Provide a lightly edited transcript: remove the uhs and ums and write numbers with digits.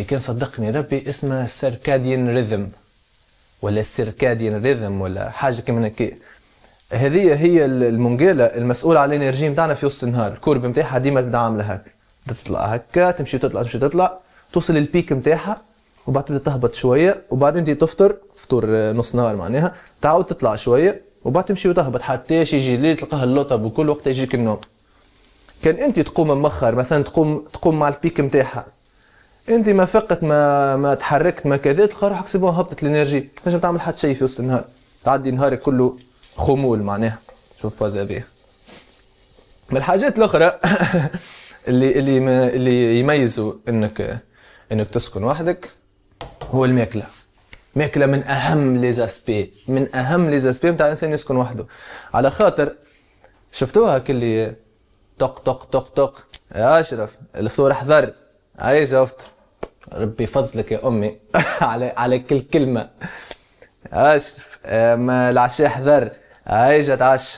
كان صدقني ربي اسمه سيركاديان ريذم ولا السيركاديان ريذم ولا حاجه كيما هكا. هذه هي المنقاله المسؤوله على الانرجي نتاعنا في وسط النهار. الكورب نتاعها ديما تبدا عامله هكا، تطلع هكا تمشي تطلع تمشي تطلع توصل للبيك نتاعها، وبعد تبدا تهبط شويه، وبعد انت تفطر فطور نص نهار معناها، تعاود تطلع شويه وبعد تمشي وتهبط حتى يجي الليل تلقاها اللطب وكل وقت يجيك النوم. كان انت تقوم مؤخر مثلا تقوم مع البيك نتاعها، انت ما فقت ما تحركت ما كذا، تلقى روحك سي بون هبطت الانرجي، تنجم تعمل حتى شيء في وسط النهار، تعدي نهارك كله خمول معناها. شوف فازا بيه. من الحاجات الاخرى اللي يميزوا انك تسكن وحدك هو الماكله. ماكله من اهم لي زاسبي نتاع الانسان يسكن وحده، على خاطر شفتوها كلي طق طق طق طق يا اشرف الفطور احضر عايز افطر، ربي فضلك يا امي على كل كلمه. اشرف ما العشاء احضر عايز اتعشى،